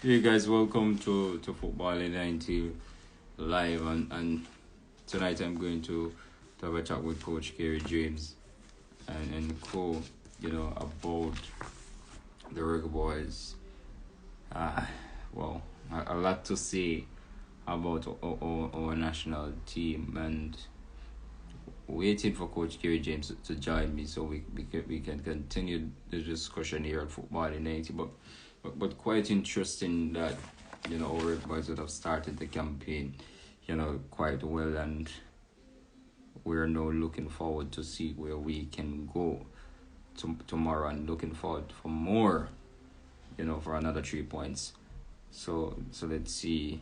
Hey guys, welcome to Football in 90 live and tonight I'm going to have a chat with Coach Kerry James and Co, about the Reggae Boys. Uh, well, a lot to say about our national team and waiting for Coach Kerry James to join me so we can continue the discussion here at Football in 90. But quite interesting that our boys would have started the campaign quite well, and we're now looking forward to see where we can go tomorrow, and looking forward for more, for another 3 points. So let's see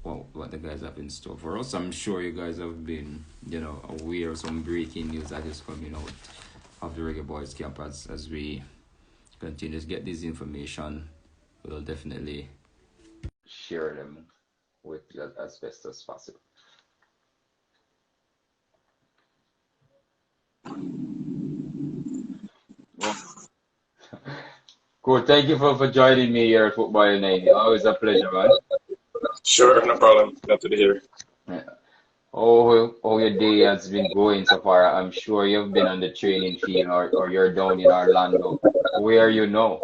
what the guys have in store for us. I'm sure you guys have been aware of some breaking news that is coming out of the Reggae Boys camp as we continue to get this information. We'll definitely share them with you as best as possible. Well, cool. Thank you for joining me here at Football Night. Always a pleasure, man. Sure, no problem. Glad to be here. Yeah. How your day has been going so far? I'm sure you've been on the training field, or you're down in Orlando. Where are you now?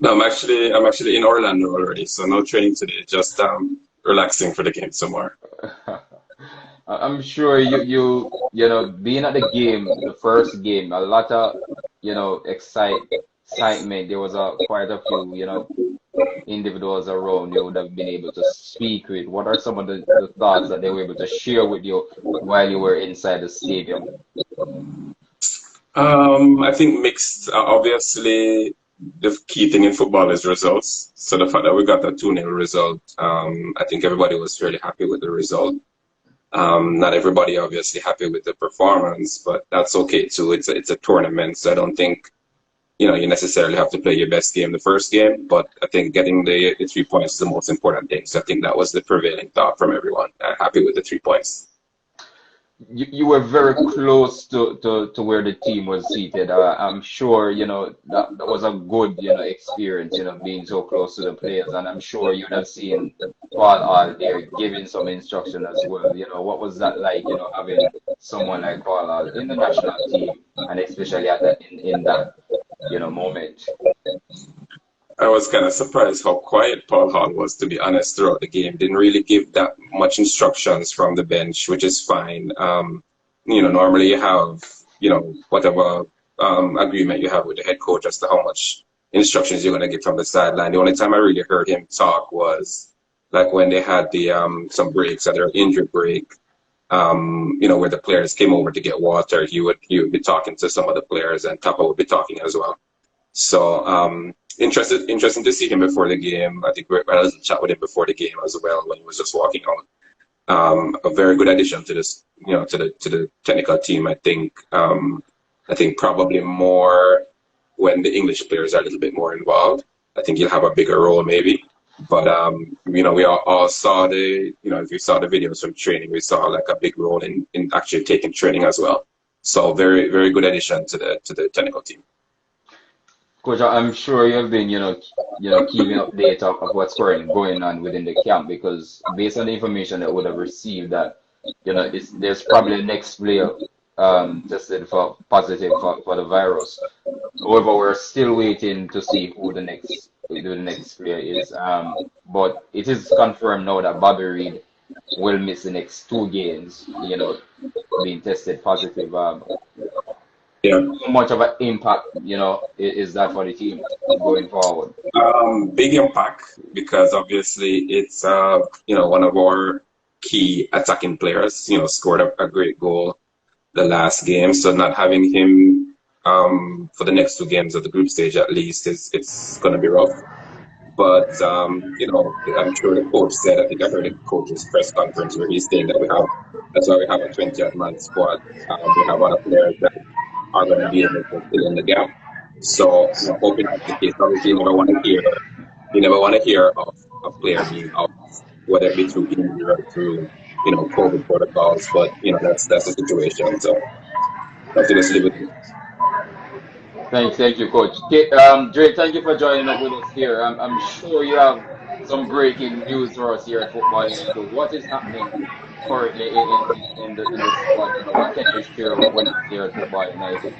No, I'm actually in Orlando already, so no training today. Just relaxing for the game some more. I'm sure being at the game, the first game, a lot of excitement. There was quite a few individuals around you would have been able to speak with. What are some of the thoughts that they were able to share with you while you were inside the stadium? I think mixed. Obviously, the key thing in football is results. So the fact that we got a 2-0 result, I think everybody was fairly happy with the result. Not everybody obviously happy with the performance, but that's okay too. It's a tournament, so I don't think you necessarily have to play your best game the first game. But I think getting the 3 points is the most important thing. So I think that was the prevailing thought from everyone. Happy with the 3 points. You were very close to where the team was seated. I'm sure that was a good experience, being so close to the players, and I'm sure you'd have seen Paul Hall there giving some instruction as well. What was that like? Having someone like Paul Hall in the national team, and especially at in that moment. I was kind of surprised how quiet Paul Hall was, to be honest, throughout the game. Didn't really give that much instructions from the bench, which is fine. Normally you have, whatever agreement you have with the head coach as to how much instructions you're going to get from the sideline. The only time I really heard him talk was like when they had the some breaks, either injury break, where the players came over to get water. He would be talking to some of the players, and Tapa would be talking as well. So interesting to see him before the game. I think I was chat with him before the game as well when he was just walking out. A very good addition to this, to the technical team. I think probably more when the English players are a little bit more involved. I think he'll have a bigger role maybe. But we all saw if you saw the videos from training, we saw like a big role in actually taking training as well. So very very good addition to the technical team. Coach, I'm sure you've been, keeping update of what's currently going on within the camp, because based on the information that would have received, that there's probably a next player tested for positive for the virus. However, we're still waiting to see who the next player is. But it is confirmed now that Bobby Reed will miss the next 2 games. Being tested positive. Yeah. How much of an impact, is that for the team going forward? Big impact because obviously it's one of our key attacking players. Scored a great goal the last game, so not having him for the next 2 games of the group stage at least it's going to be rough. But I'm sure the coach said. I think I heard the coach's press conference where he's saying that that's why we have a 20-man squad. We have other players that are going to be able to fill in the gap. So hoping that's the case. Obviously, you never want to hear of a player being out, whether it be through injury or through COVID protocols. But that's the situation. So have to just live with it. Thank you, Coach. Okay, Dre, thank you for joining up with us here. I'm sure you have some breaking news for us here at Football United. What is happening currently in the squad? You know, what can you share with us here at Football United?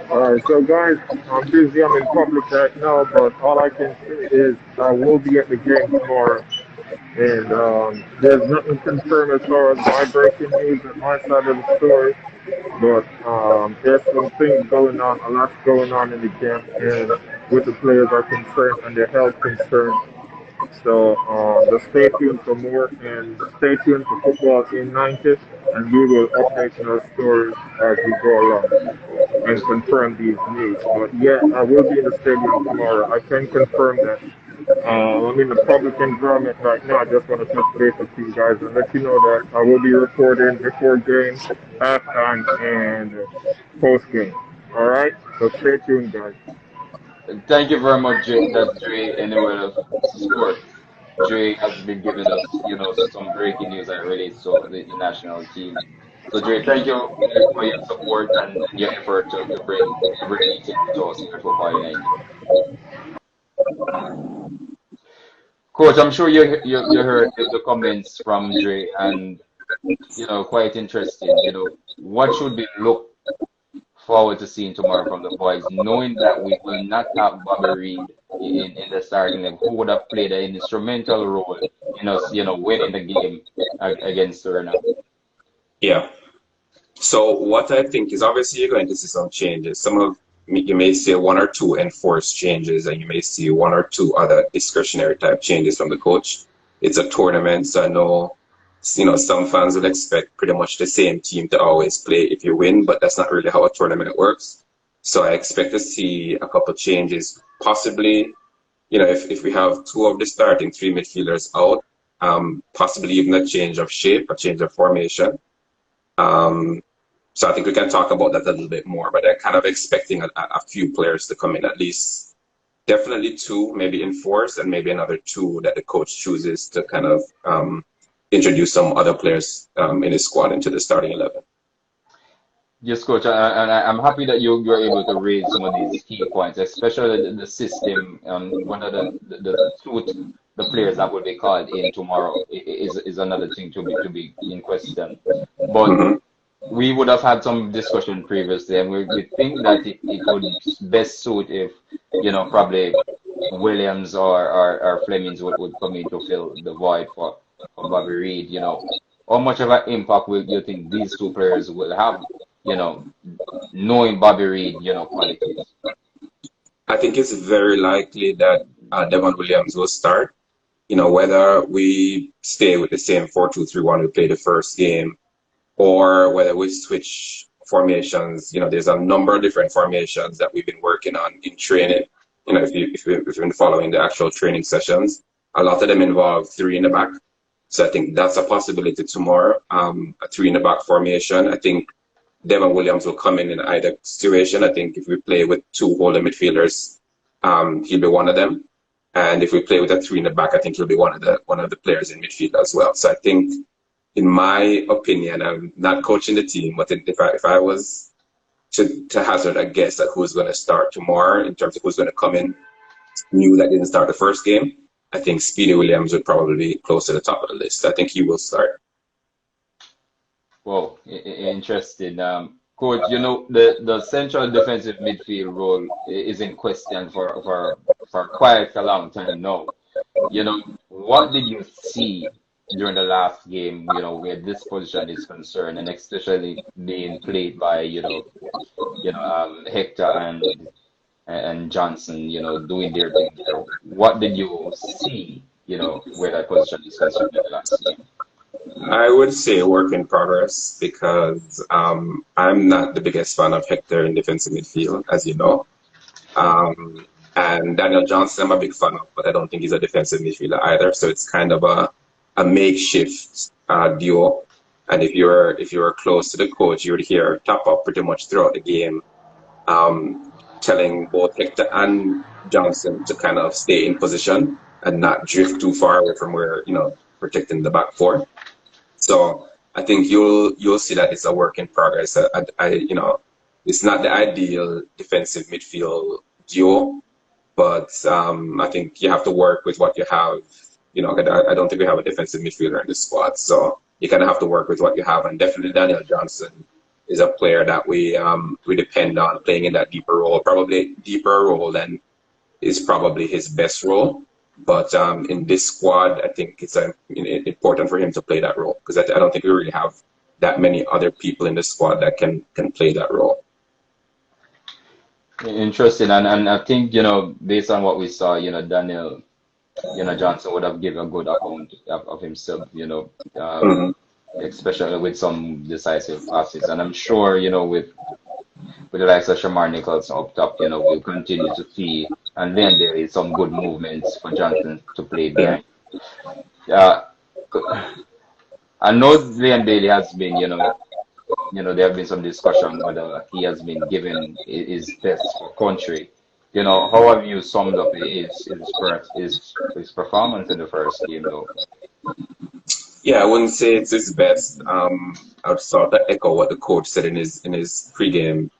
Alright, so guys, I'm busy. I'm in public right now, but all I can say is I will be at the game tomorrow. And there's nothing confirmed as far as my breaking news at my side of the story. But there's some things going on, a lot's going on in the camp, and with the players are concerned and their health concerns. So just stay tuned for more and stay tuned for football in 90, and we will update our stories as we go along and confirm these news. But yeah, I will be in the stadium tomorrow. I can confirm that. I'm in the public environment right now. I just want to touch base with you guys and let you know that I will be recording before game, halftime, and post game. All right, so stay tuned, guys. Thank you very much, Dre. That's Dre. Anyway, of sport. Dre has been giving us, some breaking news that relates to the national team. So, Dre, thank you for your support and your effort to bring it to us here at Football United. Coach, I'm sure you heard the comments from Dre, and quite interesting. What should we look forward to seeing tomorrow from the boys, knowing that we will not have Bobby Reed in the starting level, who would have played an instrumental role in us, winning the game against Suriname. Yeah. So what I think is obviously you're going to see some changes. Some of you may see one or two enforced changes, and you may see one or two other discretionary type changes from the coach. It's a tournament, so I know some fans will expect pretty much the same team to always play if you win, but that's not really how a tournament works. So I expect to see a couple changes, possibly. If we have two of the starting three midfielders out, possibly even a change of shape, a change of formation. So I think we can talk about that a little bit more, but I'm kind of expecting a few players to come in, at least definitely two, maybe enforce, and maybe another two that the coach chooses to kind of introduce some other players in his squad into the starting 11. Yes, coach, and I'm happy that you're able to raise some of these key points, especially the system. One of the players that will be called in tomorrow is another thing to be in question. But Hmm. we would have had some discussion previously, and we think that it would best suit if probably Williams or Flemings would come in to fill the void for Bobby Reed. How much of an impact will you think these two players will have? You know, knowing Bobby Reed, qualities. I think it's very likely that Devon Williams will start. Whether we stay with the same 4-2-3-1 we played the first game, or whether we switch formations. There's a number of different formations that we've been working on in training. If you've been following the actual training sessions, a lot of them involve three in the back. So I think that's a possibility tomorrow. A three in the back formation. I think Devon Williams will come in either situation. I think if we play with two holding midfielders, he'll be one of them. And if we play with a three in the back, I think he'll be one of the players in midfield as well. So I think, in my opinion, I'm not coaching the team, but if I was to hazard a guess at who's going to start tomorrow in terms of who's going to come in new that didn't start the first game, I think Speedy Williams would probably be close to the top of the list. I think he will start. Well, interesting. Coach, the central defensive midfield role is in question for quite a long time now. What did you see during the last game, where this position is concerned, and especially being played by, Hector and Johnson, doing their thing there. What did you see, where that position is concerned in the last game? I would say work in progress because I'm not the biggest fan of Hector in defensive midfield, as you know. And Daniel Johnson, I'm a big fan of, but I don't think he's a defensive midfielder either. So it's kind of a makeshift duo. And if you're close to the coach, you would hear top up pretty much throughout the game, telling both Hector and Johnson to kind of stay in position and not drift too far away from where protecting the back four. So I think you'll see that it's a work in progress. it's not the ideal defensive midfield duo, but I think you have to work with what you have. You know, I don't think we have a defensive midfielder in the squad, so you kind of have to work with what you have. And definitely Daniel Johnson is a player that we depend on playing in that deeper role, probably deeper role than is probably his best role. But in this squad, I think it's important for him to play that role because I don't think we really have that many other people in the squad that can play that role. Interesting, and I think, based on what we saw, Daniel, Johnson would have given a good account of himself, especially with some decisive passes. And I'm sure, with the likes of Shamar Nicholson up top, we'll continue to see, and then there is some good movements for Johnson to play behind. I know Leon Bailey has been, there have been some discussion whether he has been given his best for country. How have you summed up his performance in the first game, though? Yeah, I wouldn't say it's his best. I would sort of echo what the coach said in his pregame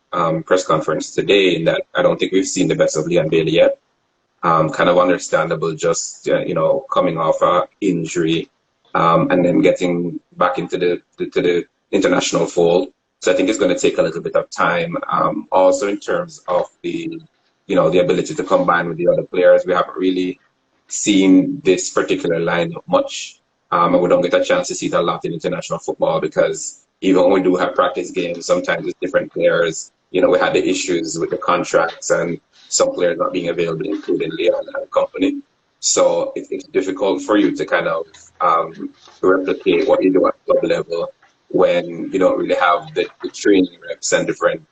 press conference today, in that I don't think we've seen the best of Leon Bailey yet. Kind of understandable, just coming off an injury and then getting back into the international fold. So I think it's going to take a little bit of time. Also, in terms of the ability to combine with the other players, we haven't really seen this particular lineup much. And we don't get a chance to see it a lot in international football because even when we do have practice games, sometimes it's different players. We had the issues with the contracts and some players not being available, including Leon and company. So it's difficult for you to kind of replicate what you do at club level when you don't really have the training reps and different,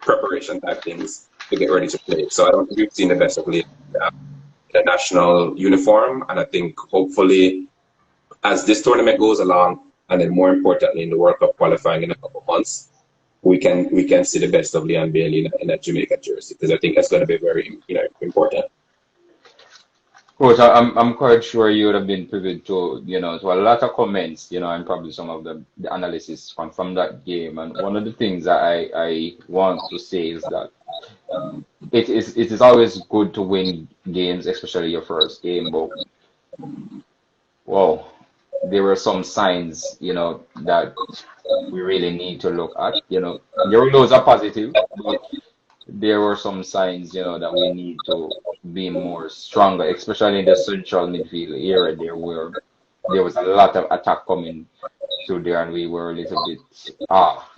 preparation type things to get ready to play. So I don't think we've seen the best of Leon in a national uniform. And I think hopefully as this tournament goes along, and then more importantly in the World Cup qualifying in a couple of months, we can see the best of Leon Bailey in a Jamaica jersey, because I think that's going to be very important. Coach, I'm quite sure you would have been privy to to a lot of comments, and probably some of the analysis from that game. And one of the things that I want to say is that it is always good to win games, especially your first game. But well, there were some signs, that we really need to look at. Your results are positive, but there were some signs, that we need to be more stronger, especially in the central midfield area there was a lot of attack coming through there, and we were a little bit off.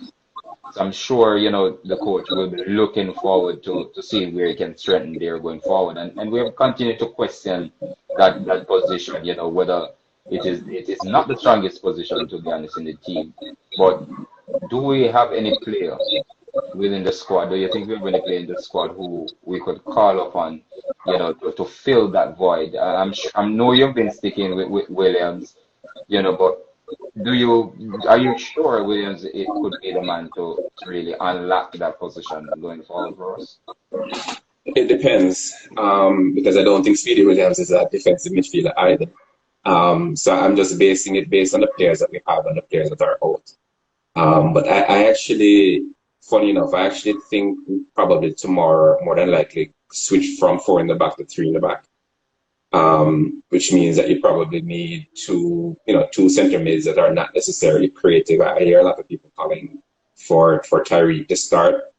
So I'm sure, the coach will be looking forward to see where he can strengthen there going forward. And we have continued to question that position, whether it is not the strongest position, to be honest, in the team. But do we have any player within the squad? Do you think we're going to play in the squad who we could call upon, to fill that void? I know you've been sticking with Williams, but are you sure Williams it could be the man to really unlock that position going forward for us? It depends, because I don't think Speedy Williams is a defensive midfielder either. So I'm just basing it based on the players that we have and the players that are out. But I actually, funny enough, I actually think probably tomorrow, more than likely, switch from 4 in the back to 3 in the back. Which means that you probably need two center mids that are not necessarily creative. I hear a lot of people calling for Tyreek to start.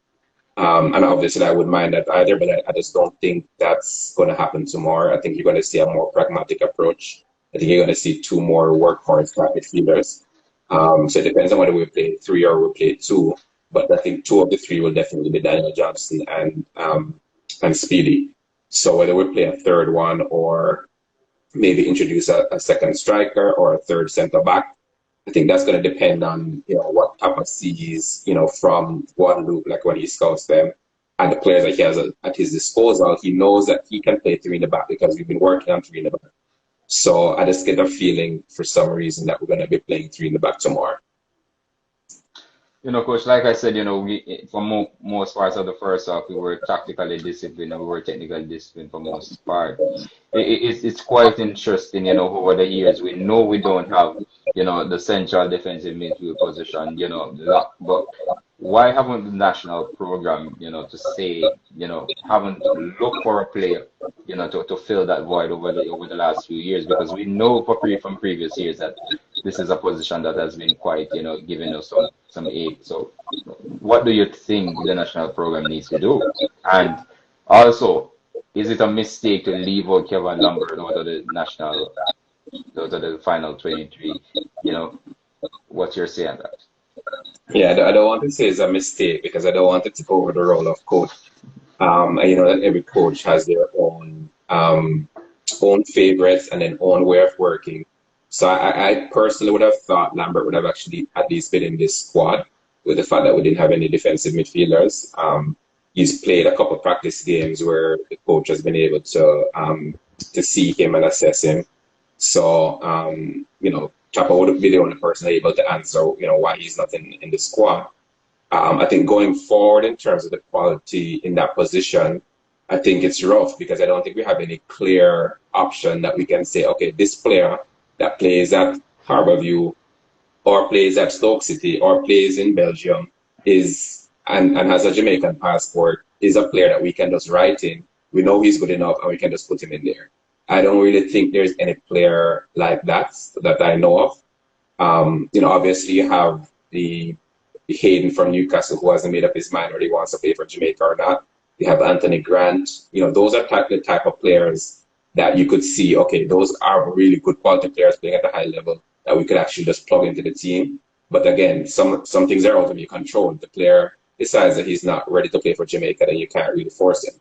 And obviously I wouldn't mind that either, but I just don't think that's going to happen tomorrow. I think you're going to see a more pragmatic approach. I think you're going to see 2 more workhorse midfielders. So it depends on whether we play 3 or we play 2. But I think 2 of the 3 will definitely be Daniel Johnson and Speedy. So whether we play a third one or maybe introduce a second striker or a third centre back, I think that's going to depend on what Papa sees from Guadeloupe, like when he scouts them, and the players that he has at his disposal. He knows that he can play 3 in the back because we've been working on 3 in the back. So I just get a feeling for some reason that we're going to be playing 3 in the back tomorrow. Coach, like I said, we, for most parts of the first half, we were tactically disciplined and we were technically disciplined for most part. It's quite interesting, over the years. We know we don't have, the central defensive midfield position, locked, but why haven't the national program, to say, haven't looked for a player, to fill that void over the last few years? Because we know from previous years that this is a position that has been quite, giving us some aid. So, what do you think the national program needs to do? And also, is it a mistake to leave out Kevin Lambert out of the out of the final 23? You know, what's your say on that? Yeah, I don't want to say it's a mistake because I don't want to take over the role of coach. And you know that every coach has their own favorites and then own way of working. So I personally would have thought Lambert would have actually at least been in this squad with the fact that we didn't have any defensive midfielders. He's played a couple practice games where the coach has been able to see him and assess him. So Chapa would be the only person able to answer why he's not in the squad. I think going forward in terms of the quality in that position, I think it's rough because I don't think we have any clear option that we can say, okay, this player that plays at Harborview or plays at Stoke City or plays in Belgium is and has a Jamaican passport is a player that we can just write in. We know he's good enough and we can just put him in there. I don't really think there's any player like that I know of. Obviously you have the Hayden from Newcastle who hasn't made up his mind whether he wants to play for Jamaica or not. You have Anthony Grant. Those are the type of players that you could see, okay, those are really good quality players playing at a high level that we could actually just plug into the team. But again, some things are out of your control. The player decides that he's not ready to play for Jamaica, then you can't really force him.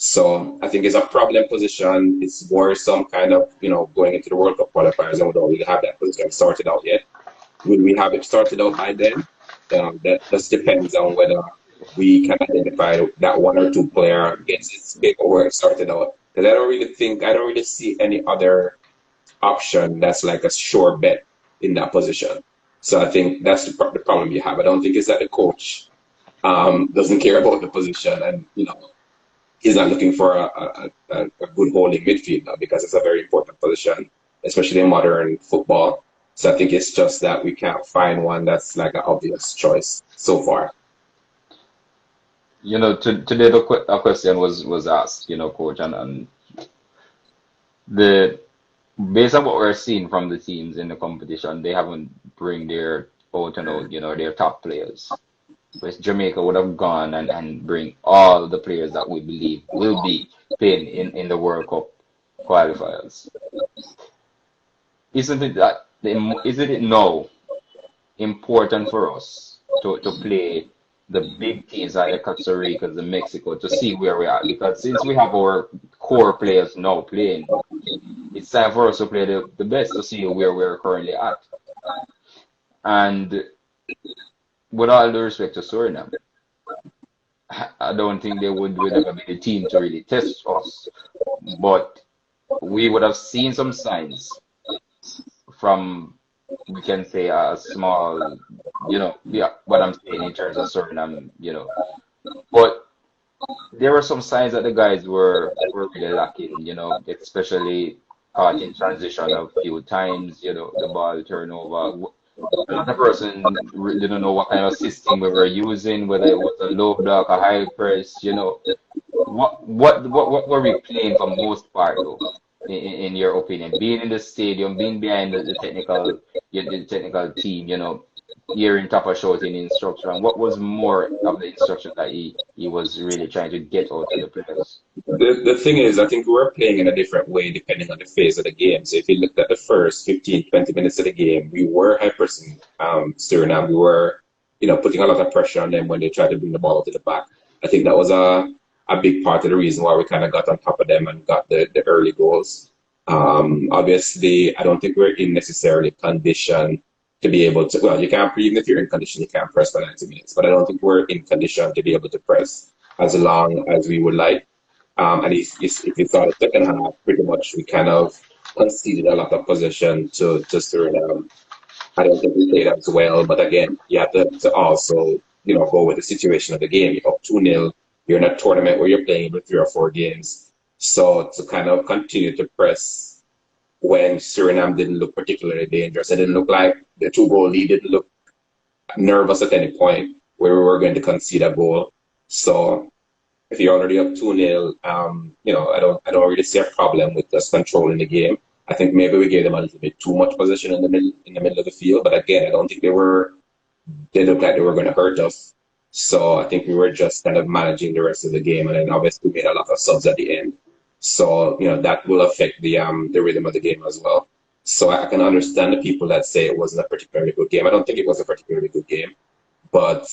So I think it's a problem position. It's worrisome kind of, going into the World Cup qualifiers and we don't really have that position sorted out yet. Will we have it sorted out by then? That just depends on whether we can identify that one or two player gets its paperwork sorted out. Because I don't really see any other option that's like a sure bet in that position. So I think that's the problem you have. I don't think it's that the coach doesn't care about the position and, he's not looking for a good holding midfielder because it's a very important position, especially in modern football. So I think it's just that we can't find one that's like an obvious choice so far. Today a question was asked, coach, and the based on what we're seeing from the teams in the competition, they haven't bring their out and out, their top players. West Jamaica would have gone and bring all the players that we believe will be playing in the World Cup qualifiers. Isn't it now important for us to play the big teams like the Costa Rica, the Mexico, to see where we are? Because since we have our core players now playing, it's time for us to play the best to see where we're currently at. And with all due respect to Suriname, I don't think they would ever be the team to really test us. But we would have seen some signs from, we can say, a small, what I'm saying in terms of Suriname, But there were some signs that the guys were really lacking, especially caught in transition a few times, the ball turnover. Another person didn't know what kind of system we were using, whether it was a low block, a high press, What were we playing for most part though, in your opinion? Being in the stadium, being behind the technical team, hearing Tapa shouting instruction. What was more of the instruction that he was really trying to get out to the players? The thing is, I think we were playing in a different way depending on the phase of the game. So if you looked at the first 15, 20 minutes of the game, we were hyper-pressing Suriname. We were, putting a lot of pressure on them when they tried to bring the ball to the back. I think that was a big part of the reason why we kind of got on top of them and got the early goals. Obviously, I don't think we're in necessarily condition to be able to, well, you can't, even if you're in condition, you can't press for 90 minutes, but I don't think we're in condition to be able to press as long as we would like. And if you saw the second half, pretty much we kind of conceded a lot of possession to Suriname. I don't think we played as well, but again, you have to also, go with the situation of the game. You're up 2-0, you're in a tournament where you're playing with 3 or 4 games. So to kind of continue to press when Suriname didn't look particularly dangerous, it didn't look like the 2-goal lead didn't look nervous at any point. where we were going to concede a goal. So if you're already up 2-0, I don't really see a problem with us controlling the game. I think maybe we gave them a little bit too much position in the middle of the field, but again, I don't think they looked like they were going to hurt us. So I think we were just kind of managing the rest of the game, and then obviously we made a lot of subs at the end. So that will affect the rhythm of the game as well. So I can understand the people that say it wasn't a particularly good game. I don't think it was a particularly good game, but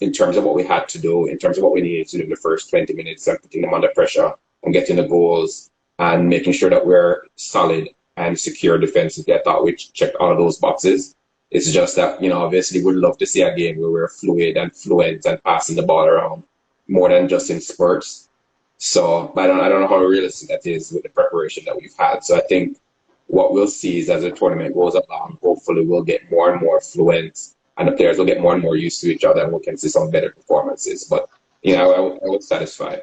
in terms of what we had to do, in terms of what we needed to do in the first 20 minutes, and putting them under pressure and getting the goals and making sure that we're solid and secure defensively, I thought we checked all of those boxes. It's just that, obviously we'd love to see a game where we're fluid and fluent and passing the ball around more than just in spurts. So, but I don't know how realistic that is with the preparation that we've had. So I think what we'll see is as the tournament goes along, hopefully we'll get more and more fluent and the players will get more and more used to each other and we can see some better performances. But, I was satisfied.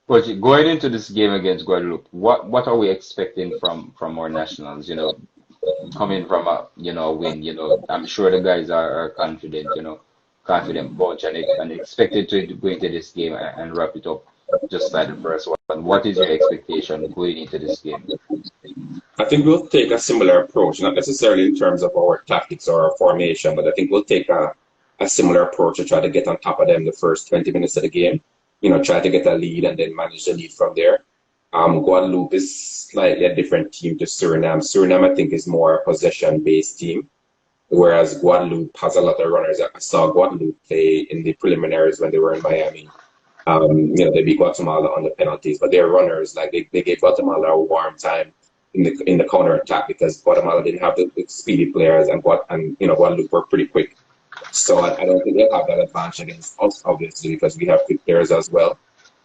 But going into this game against Guadeloupe, what are we expecting from our nationals? Coming from a win, I'm sure the guys are confident, confident bunch and expected to go into this game and wrap it up just like the first one. What is your expectation going into this game? I think we'll take a similar approach, not necessarily in terms of our tactics or our formation, but I think we'll take a similar approach to try to get on top of them the first 20 minutes of the game. Try to get a lead and then manage the lead from there. Guadeloupe is slightly a different team to Suriname. Suriname, I think, is more a possession-based team, whereas Guadeloupe has a lot of runners. I saw Guadeloupe play in the preliminaries when they were in Miami. They beat Guatemala on the penalties, but their runners, like they gave Guatemala a warm time in the counter attack because Guatemala didn't have the speedy players and Guadeloupe were pretty quick. So I don't think they'll have that advantage against us, obviously, because we have quick players as well.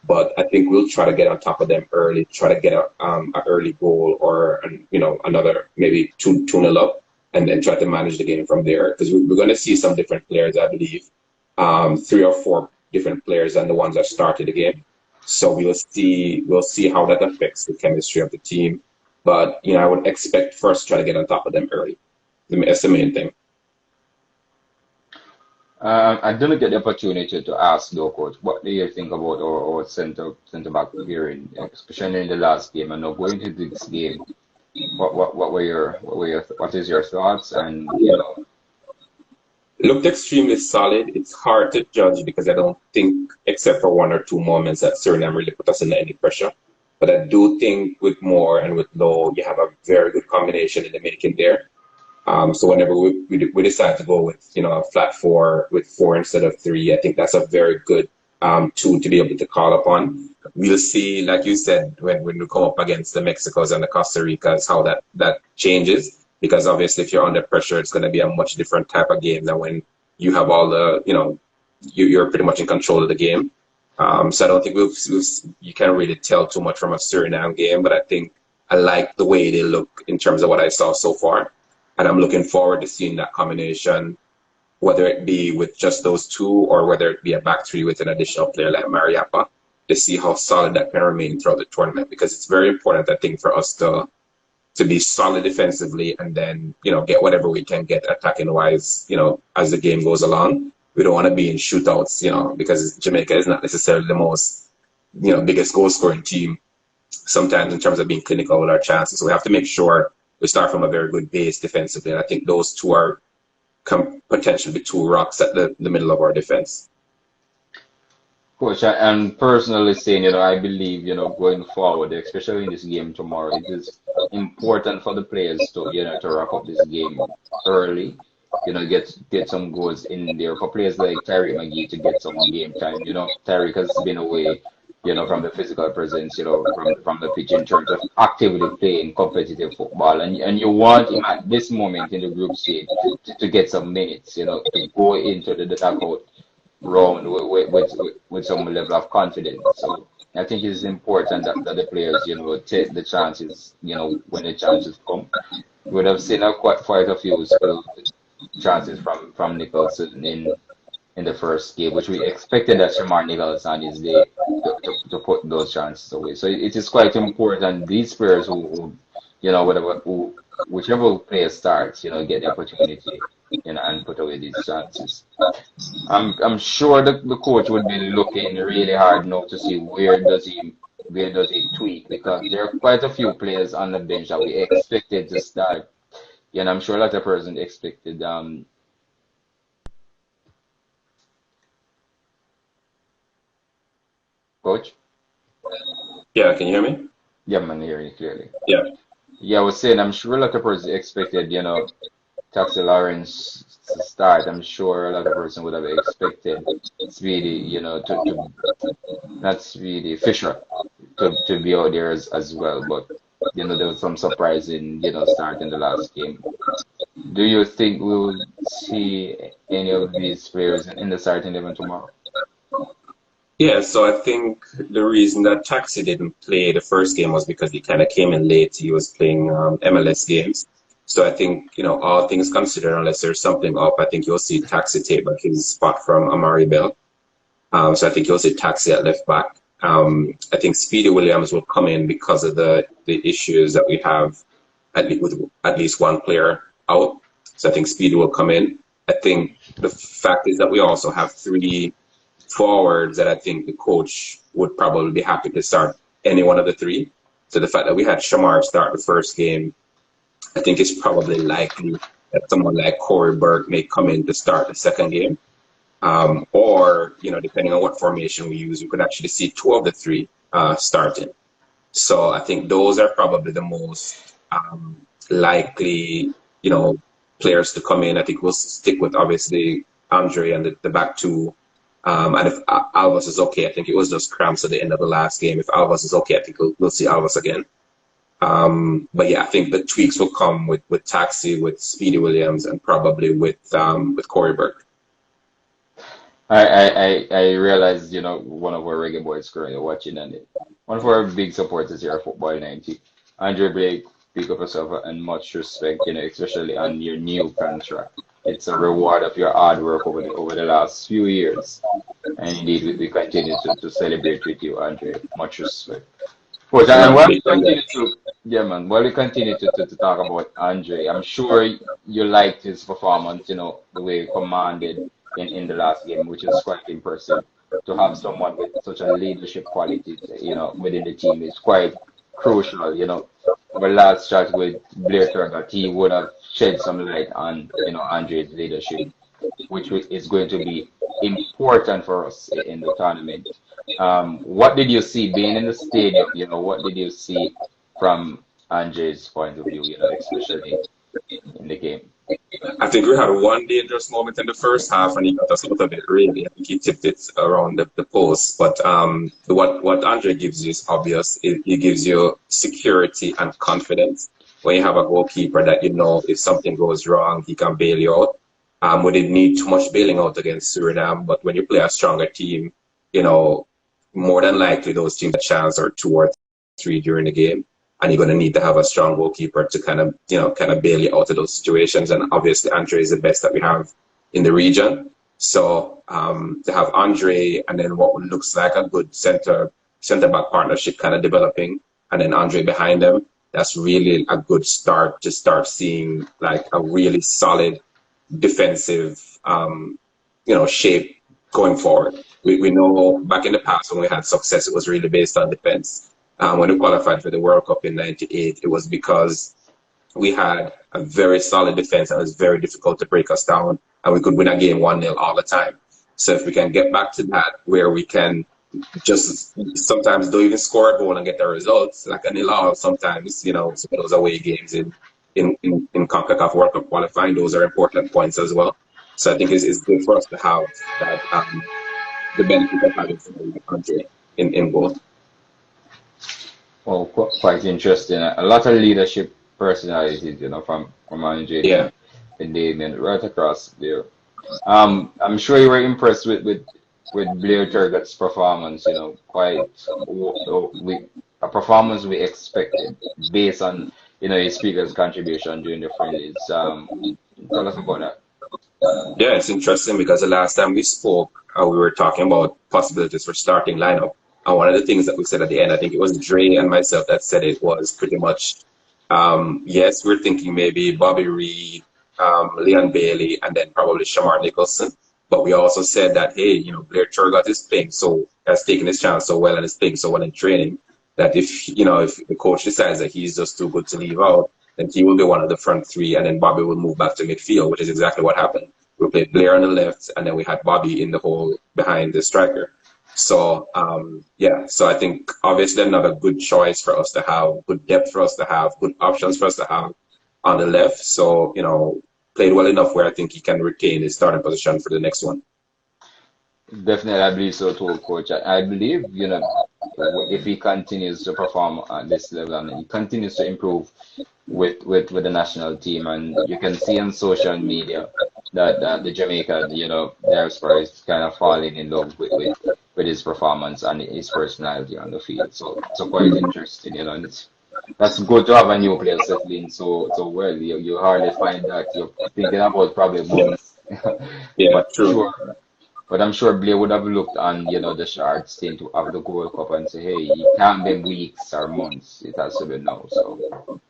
But I think we'll try to get on top of them early, try to get an early goal or another maybe 2-0 up, and then try to manage the game from there. Because we're going to see some different players, I believe, 3 or 4 different players than the ones that started the game. So we'll see how that affects the chemistry of the team. But I would expect first to try to get on top of them early. That's the main thing. I didn't get the opportunity to ask though, coach. What do you think about our center back here, especially in the last game? And now going to this game, what is your thoughts? And looked extremely solid. It's hard to judge because I don't think, except for 1 or 2 moments, that Suriname really put us under any pressure. But I do think with Moore and with Lowe, you have a very good combination in the making there. So whenever we decide to go with a flat 4 with 4 instead of 3, I think that's a very good tool to be able to call upon. We'll see, like you said, when we come up against the Mexicos and the Costa Ricas, how that changes. Because obviously, if you're under pressure, it's going to be a much different type of game than when you have all the you're pretty much in control of the game. So I don't think you can't really tell too much from a Suriname game, but I think I like the way they look in terms of what I saw so far. And I'm looking forward to seeing that combination, whether it be with just those 2 or whether it be a back 3 with an additional player like Mariappa, to see how solid that can remain throughout the tournament. Because it's very important, I think, for us to be solid defensively and then, get whatever we can get attacking-wise, as the game goes along. We don't want to be in shootouts, because Jamaica is not necessarily the most, biggest goal-scoring team sometimes in terms of being clinical with our chances. So we have to make sure we start from a very good base defensively. And I think those 2 are potentially be 2 rocks at the middle of our defense. Coach, and personally saying, I believe, going forward, especially in this game tomorrow, it is important for the players to, to wrap up this game early, get some goals in there. For players like Tariq McGee to get some game time, Tariq has been away, from the physical presence, from the pitch in terms of actively playing competitive football. And you want him at this moment in the group stage to get some minutes, to go into the knockout round with some level of confidence. So I think it's important that the players, take the chances, when the chances come. We would have seen quite a few chances from Nicholson in the first game, which we expected that Shamar Nicholson is there to put those chances away. So it is quite important. These players who whichever player starts, get the opportunity, and put away these chances. I'm sure the coach would be looking really hard now to see where does he tweak, because there are quite a few players on the bench that we expected to start. And I'm sure a lot of person expected coach. Yeah, can you hear me? Yeah, man, hearing you clearly. Yeah. Yeah, I was saying I'm sure a lot of person expected, Taxi Lawrence to start. I'm sure a lot of person would have expected Speedy, to not Speedy, Fisher to be out there as well. But there was some surprise in start in the last game. Do you think we will see any of these players in the starting eleven tomorrow? Yeah, so I think the reason that Taxi didn't play the first game was because he kind of came in late. He was playing MLS games. So I think, all things considered, unless there's something up, I think you'll see Taxi take back his spot from Amari Bell. So I think you'll see Taxi at left back. I think Speedy Williams will come in because of the issues that we have with at least one player out. So I think Speedy will come in. I think the fact is that we also have three forwards that I think the coach would probably be happy to start any one of the three. So the fact that we had Shamar start the first game, I think it's probably likely that someone like Corey Burke may come in to start the second game. Or, depending on what formation we use, we could actually see two of the three starting. So I think those are probably the most likely, players to come in. I think we'll stick with obviously Andre and the back two. And if Alvas is okay, I think it was just cramps at the end of the last game. If Alvas is okay, I think we'll see Alvas again. But yeah, I think the tweaks will come with Taxi, with Speedy Williams, and probably with Corey Burke. I realized, one of our Reggae Boys currently watching, and one of our big supporters here at Football 90, Andre Blake, pick up yourself and much respect, especially on your new contract. It's a reward of your hard work over the last few years. And indeed, we continue to celebrate with you, Andre. Much respect. Coach, and while we continue while we continue to talk about Andre, I'm sure you liked his performance, the way he commanded in the last game, which is quite impressive. To have someone with such a leadership quality, within the team is quite crucial. Our last chat with Blair Turgot, he would have shed some light on, Andre's leadership, which is going to be important for us in the tournament. What did you see being in the stadium? What did you see from Andre's point of view, especially in the game? I think we had one dangerous moment in the first half, and he got us out of it, really. I think he tipped it around the post. But what Andre gives you is obvious. He gives you security and confidence. When you have a goalkeeper that if something goes wrong, he can bail you out. We didn't need too much bailing out against Suriname, but when you play a stronger team, more than likely those teams have a chance or two or three during the game. And you're going to need to have a strong goalkeeper to kind of bail you out of those situations. And obviously, Andre is the best that we have in the region. So to have Andre and then what looks like a good center back partnership kind of developing, and then Andre behind them, that's really a good start to start seeing like a really solid defensive, shape going forward. We know back in the past when we had success, it was really based on defense. When we qualified for the World Cup in '98, it was because we had a very solid defense and it was very difficult to break us down, and we could win a game 1-0 all the time. So if we can get back to that, where we can just sometimes don't even score a goal and get the results, like a nil all sometimes, some of those away games in Concacaf World Cup qualifying, those are important points as well. So I think it's good for us to have that the benefit of having somebody like Andre in goal. Well, quite interesting. A lot of leadership personalities, from Andre and Damien right across there. I'm sure you were impressed with Blair Turgot's performance. Quite a performance we expected based on his speaker's contribution during the friendlies. Tell us about that. Yeah, it's interesting because the last time we spoke, we were talking about possibilities for starting lineup. And one of the things that we said at the end, I think it was Dre and myself that said it, was pretty much Yes, we're thinking maybe Bobby Reed, Leon Bailey, and then probably Shamar Nicholson. But we also said that, hey, Blair Turgott is playing so has taken his chance so well and is playing so well in training that if the coach decides that he's just too good to leave out, then he will be one of the front three, and then Bobby will move back to midfield, which is exactly what happened. We played Blair on the left, and then we had Bobby in the hole behind the striker. So yeah, so I think obviously another good choice for us to have, good depth for us to have, good options for us to have on the left. So played well enough where I think he can retain his starting position for the next one. Definitely, I believe so too, coach. I believe, if he continues to perform at this level and he continues to improve with the national team, and you can see on social media that the Jamaica, diaspora is kind of falling in love with his performance and his personality on the field. So quite interesting, and that's good to have a new player settling so well. You hardly find that. You're thinking about probably Yeah, months, yeah, but true. sure. But I'm sure Blair would have looked on, the Sharks team to have the Gold Cup and say, hey, it can't be weeks or months. It has to be now. So,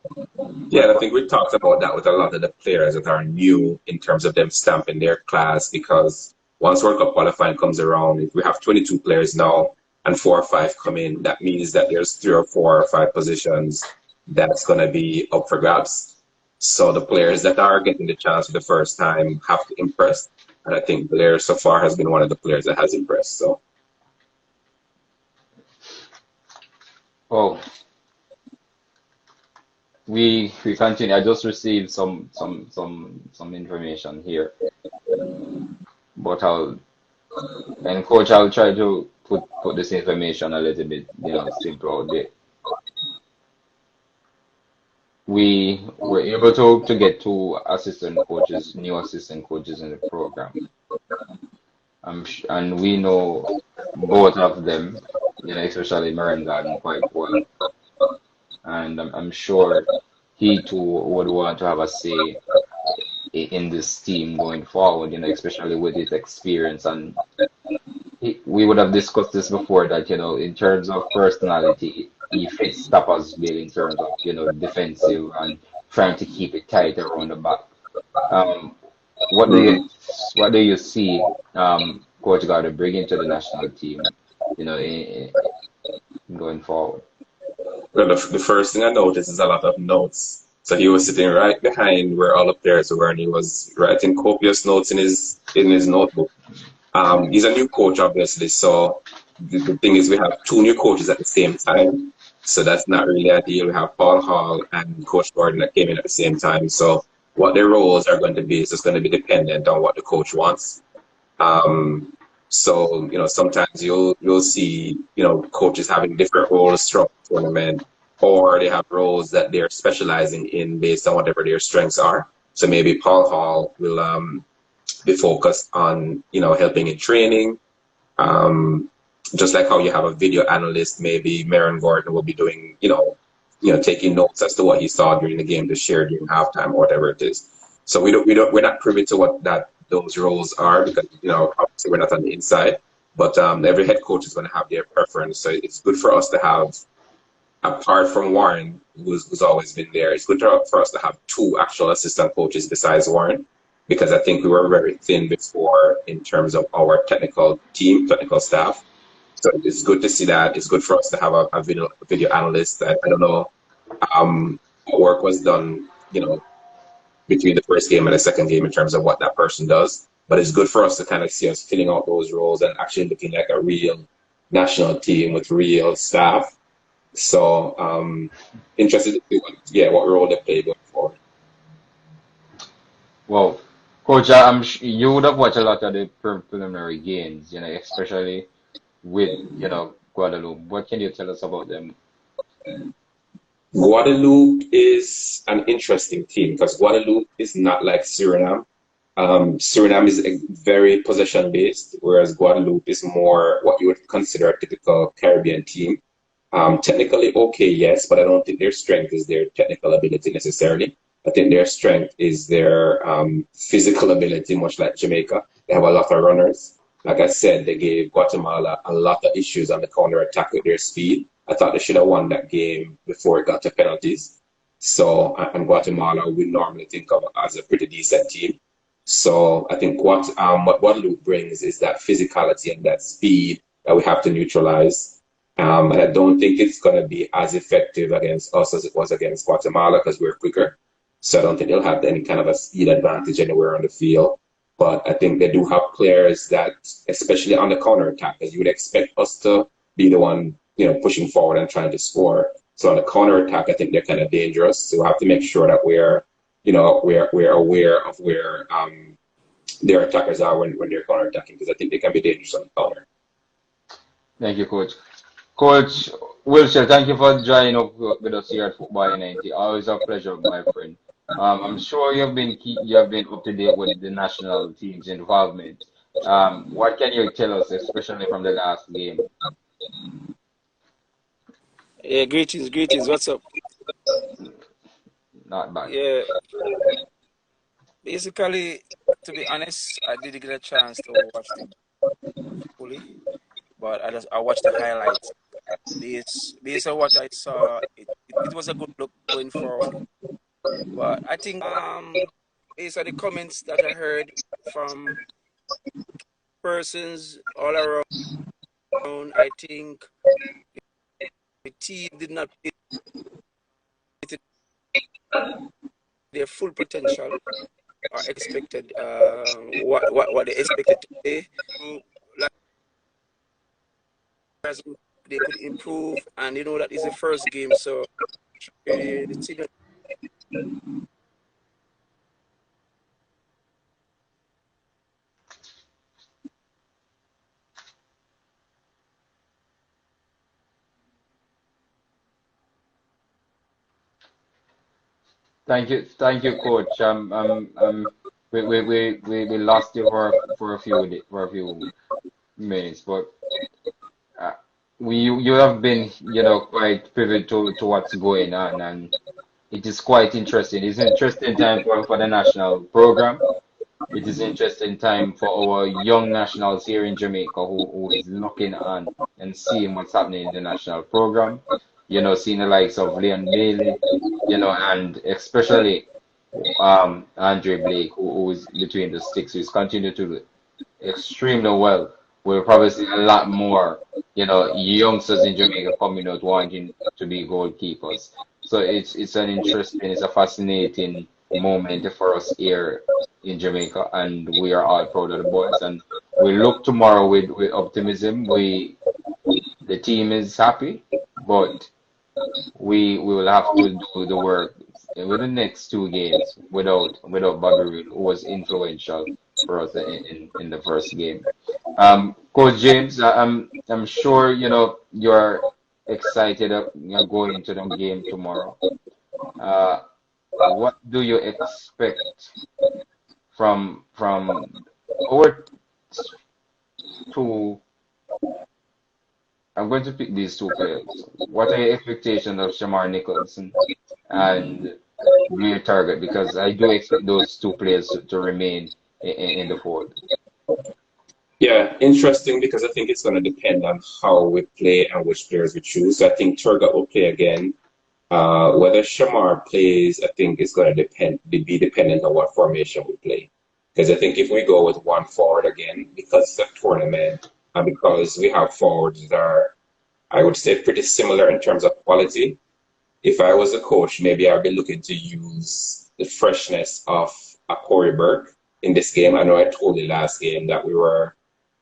Yeah, I think we talked about that with a lot of the players that are new in terms of them stamping their class because once World Cup qualifying comes around, if we have 22 players now and 4 or 5 come in, that means that there's 3 or 4 or 5 positions that's going to be up for grabs. So the players that are getting the chance for the first time have to impress. And I think Blair so far has been one of the players that has impressed. So oh, we continue. I just received some information here, but Coach, I'll try to put this information a little bit, simple out there. We were able to get 2 new assistant coaches in the program. And we know both of them, especially Miranda, quite well. And I'm sure he too would want to have a say in this team going forward, especially with his experience. And we would have discussed this before that, in terms of personality, he fits Tapper's bill in terms of, defensive and trying to keep it tight around the back. Um, what do you mhm. what do you see Coach got to bring into the national team, going forward? Well, the first thing I noticed is a lot of notes. So he was sitting right behind where all the players were, and he was writing copious notes in his notebook. He's a new coach, obviously. So the thing is, we have 2 new coaches at the same time. So that's not really ideal. We have Paul Hall and Coach Gordon that came in at the same time. So what their roles are going to be is just going to be dependent on what the coach wants. Um, so sometimes you'll see coaches having different roles throughout the tournament, or they have roles that they're specializing in based on whatever their strengths are. So maybe Paul Hall will be focused on helping in training. Um, just like how you have a video analyst, maybe Marin Gordon will be doing taking notes as to what he saw during the game to share during halftime or whatever it is. So we're not privy to what those roles are because obviously we're not on the inside. But every head coach is going to have their preference. So it's good for us to have, apart from Warren, who's always been there, it's good for us to have 2 actual assistant coaches besides Warren, because I think we were very thin before in terms of our technical team, technical staff. So it's good to see that. It's good for us to have a video analyst. I don't know what work was done, between the first game and the second game in terms of what that person does. But it's good for us to kind of see us filling out those roles and actually looking like a real national team with real staff. So interested to see what role they play going forward. Well, Coach, you would have watched a lot of the preliminary games, especially with, Guadeloupe. What can you tell us about them? Guadeloupe is an interesting team because Guadeloupe is not like Suriname. Suriname is very possession based, whereas Guadeloupe is more what you would consider a typical Caribbean team. Technically, okay, yes, but I don't think their strength is their technical ability necessarily. I think their strength is their physical ability, much like Jamaica. They have a lot of runners. Like I said, they gave Guatemala a lot of issues on the counter attack with their speed. I thought they should have won that game before it got to penalties. So, and Guatemala we normally think of as a pretty decent team. So I think what Guadeloupe brings is that physicality and that speed that we have to neutralize. And I don't think it's going to be as effective against us as it was against Guatemala because we're quicker. So I don't think they'll have any kind of a speed advantage anywhere on the field. But I think they do have players that, especially on the counter attack, as you would expect us to be the one, pushing forward and trying to score. So on the counter attack, I think they're kind of dangerous. So we have to make sure that we're aware of where their attackers are when they're counter attacking because I think they can be dangerous on the counter. Thank you, Coach. Coach Wilshire, thank you for joining up with us here at Football 90. Always a pleasure, my friend. I'm sure you have been up to date with the national team's involvement. What can you tell us, especially from the last game? Yeah, greetings. What's up? Not bad. Yeah, basically, to be honest, I didn't get a chance to watch the fully, but I watched the highlights. Based on what I saw, it was a good look going forward. But I think based on the comments that I heard from persons all around, I think the team did not play to their full potential or expected what they expected to play. Like, they could improve, and that is the first game, so the team. Thank you, Coach. We lost you for a few minutes, but uh, you have been quite pivotal to what's going on, and it is quite interesting. It's an interesting time for the national program. It is interesting time for our young nationals here in Jamaica who is looking on and seeing what's happening in the national program. Seeing the likes of Leon Bailey, and especially Andre Blake, who is between the sticks, who's continued to do extremely well. We'll probably see a lot more, youngsters in Jamaica coming out wanting to be goalkeepers. So it's a fascinating moment for us here in Jamaica, and we are all proud of the boys. And we look tomorrow with optimism. The team is happy, but we will have to do the work with the next two games without Bobby Reed, who was influential for us in the first game. Coach James, I'm sure you're excited of going into the game tomorrow. What do you expect from our two? I'm going to pick these two players. What are your expectations of Shamar Nicholson and Greer Target? Because I do expect those two players to remain in the fold. Yeah, interesting because I think it's going to depend on how we play and which players we choose. So I think Turgot will play again. Whether Shamar plays, I think is going to be dependent on what formation we play. Because I think if we go with one forward again, because it's a tournament and because we have forwards that are, I would say, pretty similar in terms of quality. If I was a coach, maybe I'd be looking to use the freshness of a Corey Burke in this game. I know I told you last game that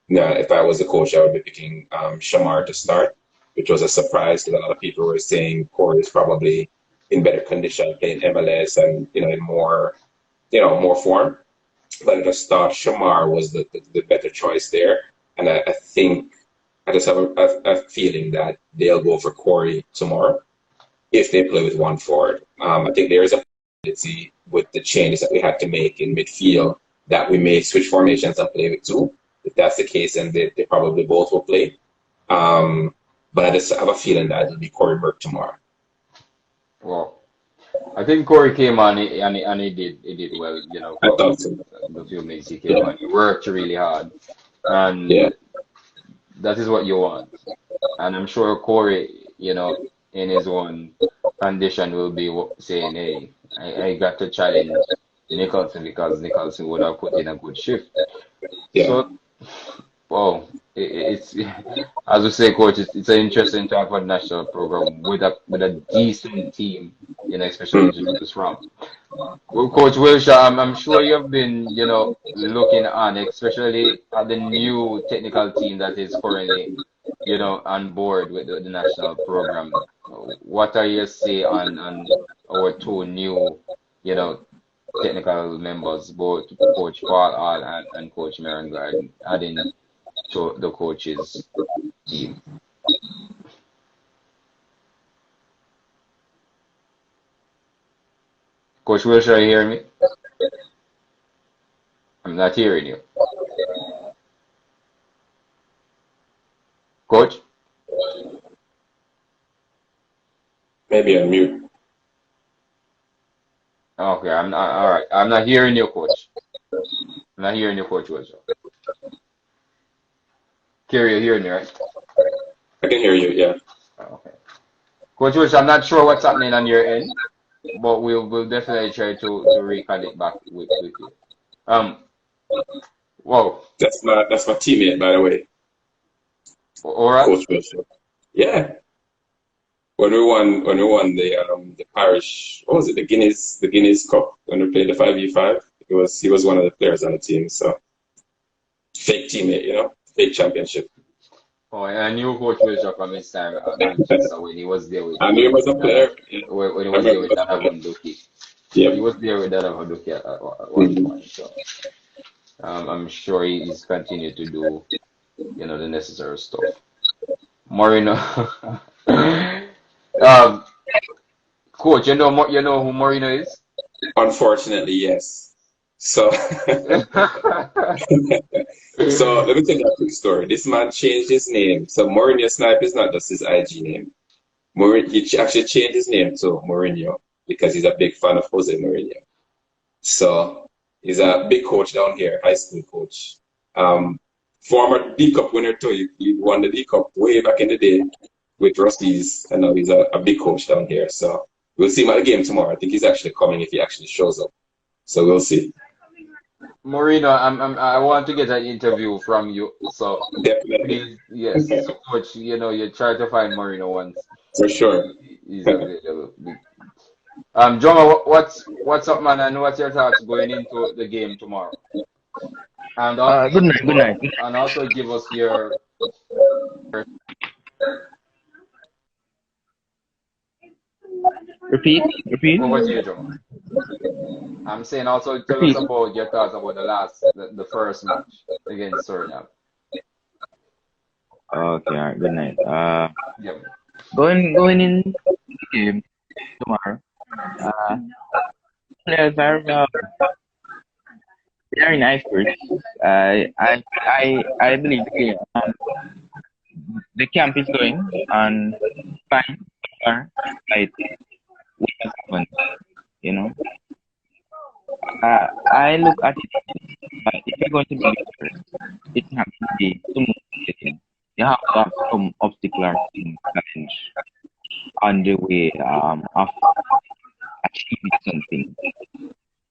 if I was a coach, I would be picking Shamar to start, which was a surprise because a lot of people were saying Corey is probably in better condition playing MLS and in more form. But I just thought Shamar was the better choice there, and I think I just have a feeling that they'll go for Corey tomorrow if they play with one forward. I think there is a possibility with the changes that we had to make in midfield that we may switch formations and play with two. If that's the case, then they probably both will play. But I just have a feeling that it'll be Corey Burke tomorrow. Well, I think Corey came on and he did well, I thought so. the few minutes he came on. He worked really hard. And Yeah. that is what you want. And I'm sure Corey, in his own condition will be saying, hey, I got to challenge Nicholson because Nicholson would have put in a good shift. Yeah. So, oh, it's as we say, coach, it's an interesting type of national program with a decent team, especially to choose from. Well, Coach Wilshire, I'm sure you've been, looking on, especially at the new technical team that is currently, on board with the national program. What are your say on our two new, you know, technical members, both Coach Paul Hall and Coach Merengard, adding to the coaches team? Coach Wilshire, you hear me? I'm not hearing you. Coach? Maybe on mute. Okay, I'm not, all right. I'm not hearing you, Coach. I'm not hearing you, Coach Wilshire. Kerry, you're hearing me, right? I can hear you. Yeah. Okay. Coach Wilshire, I'm not sure what's happening on your end, but we'll definitely try to reconnect back with you. Whoa. That's my teammate, by the way, All right. Coach Wilson. Yeah. When we won the parish, what was it, the Guinness Cup when we played the 5v5, he was one of the players on the team, so fake teammate, fake championship. Oh, and I knew Coach Wilshire from his time at Manchester when he was there with I knew he was a player. Yeah. when he I was there remember he with was a player. Donovan Duki. He Yep. was there with Donovan Duki at one Mhm. point. So I'm sure he's continued to do, the necessary stuff. Moreno. um, Coach, you know who Moreno is? Unfortunately, yes. So so let me tell you a quick story. This man changed his name. So Mourinho Snipe is not just his IG name. He actually changed his name to Mourinho because he's a big fan of Jose Mourinho. So he's a big coach down here, high school coach. Former D Cup winner too. He won the D Cup way back in the day with Rusty's, and now he's a big coach down here. So we'll see him at the game tomorrow. I think he's actually coming if he actually shows up. So we'll see. Moreno, I want to get an interview from you. So Definitely. please, yes. So Coach, you try to find Moreno once For sure. he's available. Joma, what's up, man, and what's your thoughts going into the game tomorrow? And Good night, good night. and also give us your Repeat. over to you, Joma. I'm saying also tell us Repeat. about your thoughts about the first match against Suriname. Okay, alright, good night. Yeah. Going in the game tomorrow. Players are very nice first. I believe the camp is going on fine. Right, what has happened, you know. I look at it. If you're going to be victorious, it has to be smooth. You have to have some obstacle or some challenge on the way of achieving something.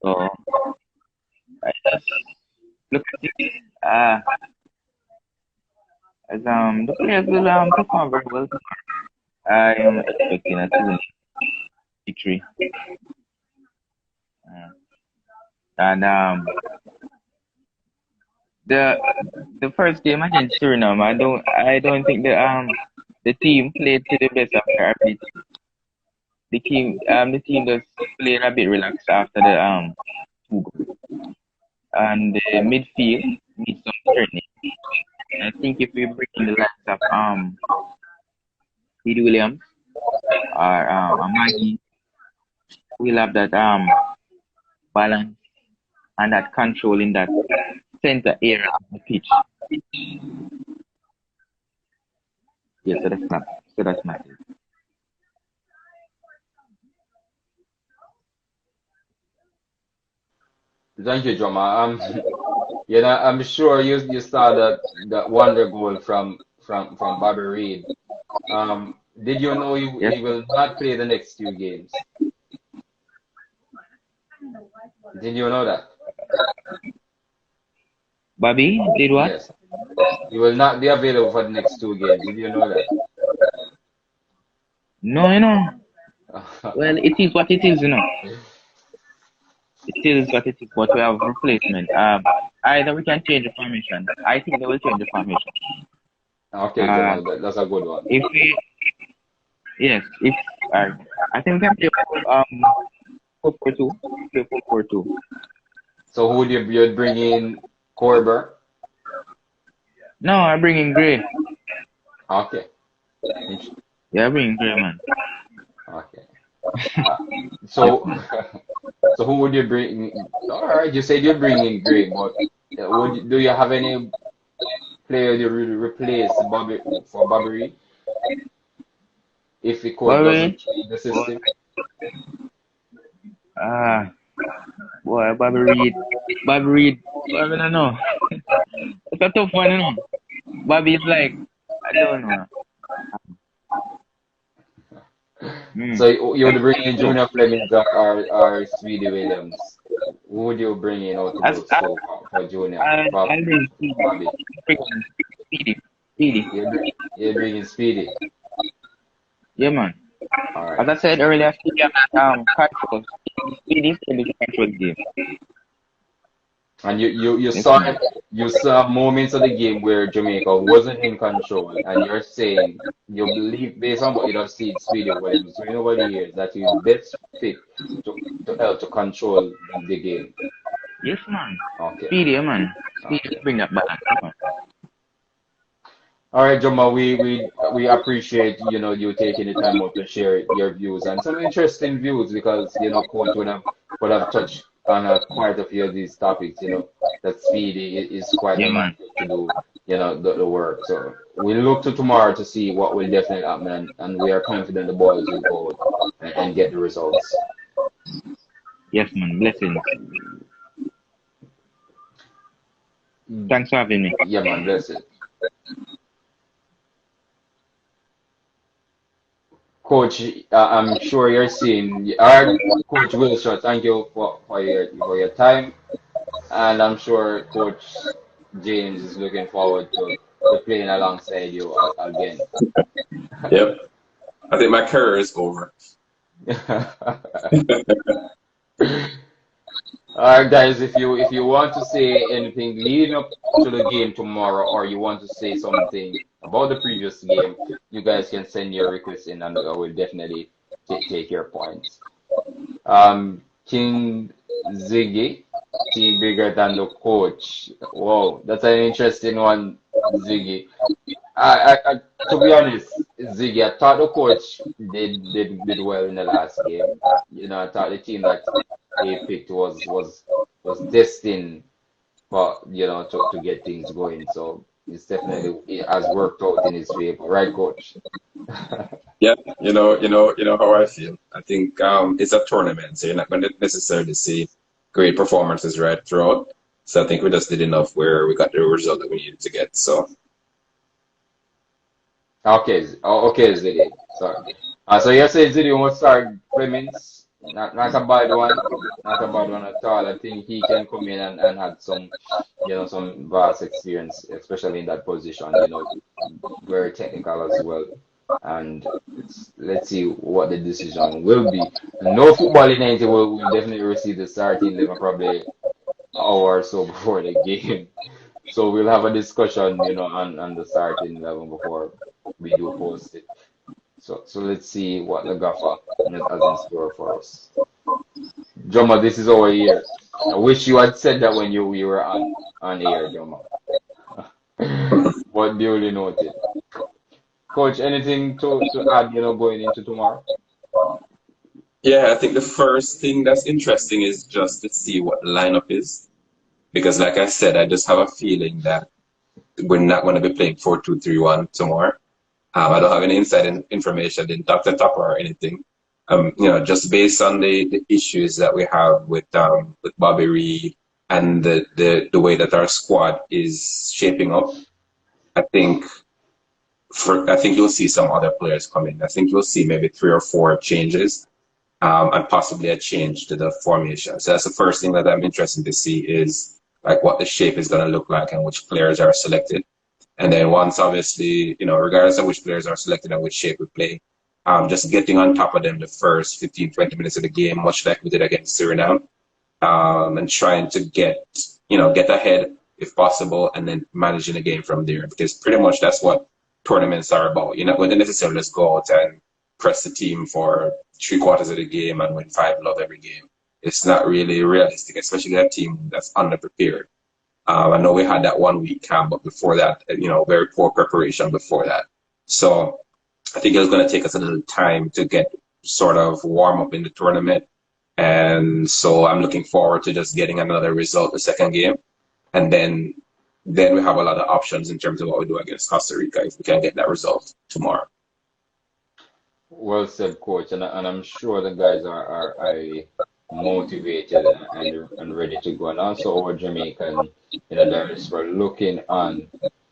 So I just look at it as the players will perform very well. I am expecting a 2 victory. And the first game against Suriname, I don't think the team played to the best of their ability. The team just played a bit relaxed after the 2 goals. And the midfield needs some training. I think if we bring in the likes of Pete Williams or Maggie, we'll have that balance and that control in that center area of the pitch. Yeah, so that's my thing. Thank you, Joma. I'm sure you saw that wonder goal from Bobby Reed. did you know Yes. he will not play the next 2 games? Did you know that? Bobby did what? Yes. He will not be available for the next 2 games. Did you know that? No, Well, it is what it is. It is what it is, but we have replacement. Either we can change the formation. I think they will change the formation. Okay, Uh, Jamal, that's a good one. if we, yes, if I think we can play 4-4-2. Play 4-4-2. So who would you'd bring in Corber? No, I bring in Gray. Okay. Yeah, I bring in Gray, man. Okay. So so who would you bring? All right, you said you're bringing Gray, but do you have any player you replace Bobby for Bobby Reed if the coach doesn't Bobby, change the system? boy, Bobby Reed, I don't know. It's a tough one. Bobby is like, I don't know. So you would bring in Junior Fleming or Speedy Williams. Who would you bring in out of those two for Junior? I'll bring Bobby. Speedy. You're bringing Speedy. Yeah, man. All As right. I said earlier, Speedy control. Speedy is in the control game. And you saw moments of the game where Jamaica wasn't in control, and you're saying you believe based on what you have seen Speedy Williams doing over the years that he's best fit to help to control the game. Yes, man. Okay. Speedy, man. Speedy, Okay. bring that back. Come on. All right, Joma, we appreciate you taking the time out to share your views and some interesting views because coach would have touched on quite a few of these topics. That Speedy is quite Yeah, the man man. to do the work. So we look to tomorrow to see what will definitely happen, and we are confident the boys will go out and get the results. Yes, man. Blessings. Thanks for having me. Yeah, man, bless it. Coach, I'm sure you're seeing. All right, Coach Wilshire, thank you for your time, and I'm sure Coach James is looking forward to playing alongside you again. Yep. I think my career is over. All right, guys. If you want to say anything leading up to the game tomorrow, or you want to say something about the previous game, you guys can send your requests in, and I will definitely take your points. King Ziggy, team bigger than the coach. Wow, that's an interesting one, Ziggy. To be honest, Ziggy, I thought the coach did well in the last game. I thought the team that he picked was destined for to get things going. So it's definitely it has worked out in his favor, right, coach? Yeah, how I feel. I think it's a tournament, so you're not going to necessarily see great performances right throughout. So I think we just did enough where we got the result that we needed to get. So Okay, Ziggy. Sorry. So you're saying Ziggy won't start Clemens? Not a bad one, not a bad one at all. I think he can come in and have some vast experience, especially in that position. Very technical as well. And let's see what the decision will be. No football in 90 will definitely receive the starting 11 probably an hour or so before the game. So we'll have a discussion, on the starting 11 before we do post it. So let's see what the gaffer has in store for us. Joma, this is our year. I wish you had said that when we were on air, Joma. But duly noted. Coach, anything to add, going into tomorrow? yeah, I think the first thing that's interesting is just to see what the lineup is. Because like I said, I just have a feeling that we're not going to be playing 4-2-3-1 tomorrow. I don't have any inside information, didn't talk to Topper or anything. Just based on the issues that we have with Bobby Reed and the way that our squad is shaping up, I think I think you'll see some other players come in. I think you'll see maybe 3 or 4 changes, and possibly a change to the formation. So that's the first thing that I'm interested to see is like what the shape is going to look like and which players are selected. And then once, obviously, regardless of which players are selected and which shape we play, just getting on top of them the first 15, 20 minutes of the game, much like we did against Suriname, and trying to get ahead if possible, and then managing the game from there. Because pretty much that's what tournaments are about. You're not going to necessarily just go out and press the team for 3/4 of the game and win 5-0 every game. It's not really realistic, especially a team that's underprepared. I know we had that 1 week camp, but before that, very poor preparation before that. So I think it's going to take us a little time to get sort of warm up in the tournament. And so I'm looking forward to just getting another result the second game. And then we have a lot of options in terms of what we do against Costa Rica if we can get that result tomorrow. Well said, coach, and I'm sure the guys are motivated and ready to go. And also our Jamaican diaspora looking on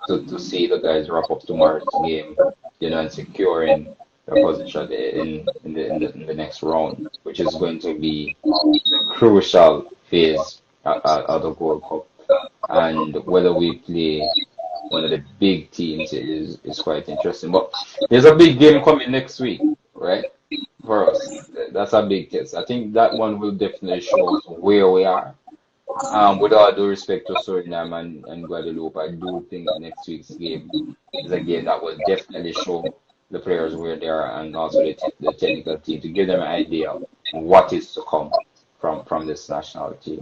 to see the guys wrap up tomorrow's game, and securing their position in the next round, which is going to be the crucial phase of the World Cup. And whether we play one of the big teams is quite interesting. But there's a big game coming next week, right? For us, that's a big test. I think that one will definitely show us where we are. With all due respect to Suriname and Guadeloupe, I do think next week's game is a game that will definitely show the players where they are, and also the technical team, to give them an idea of what is to come from this national team.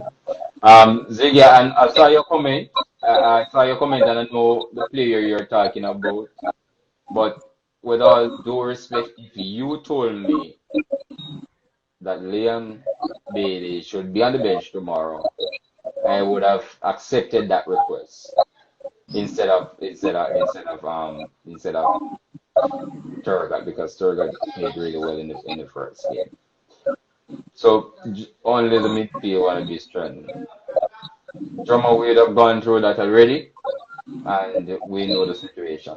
Ziggy, and I saw your comment. I saw your comment, and I know the player you're talking about. But with all due respect, if you told me that Leon Bailey should be on the bench tomorrow, I would have accepted that request instead of Turgot, because Turgot played really well in the first game. So only the midfield want to be strengthened. Drummer, we have gone through that already, and we know the situation.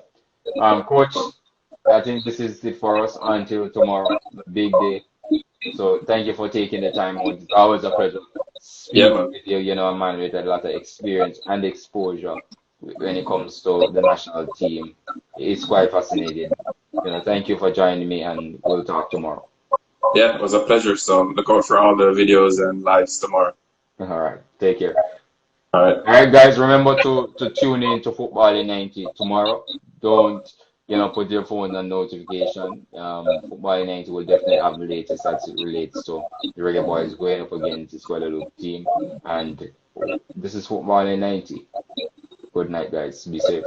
Coach, I think this is it for us until tomorrow, the big day. So thank you for taking the time out. It's always a pleasure speaking with you. A man with a lot of experience and exposure when it comes to the national team. It's quite fascinating. Thank you for joining me, and we'll talk tomorrow. Yeah, it was a pleasure. So look out for all the videos and lives tomorrow. All right. Take care. All right. All right, guys. Remember to tune in to Football in 90 tomorrow. Don't put your phone on notification. Football in 90 will definitely have the latest as it relates to the Reggae Boyz going up against this Guadeloupe team. And this is Football in 90. Good night, guys. Be safe.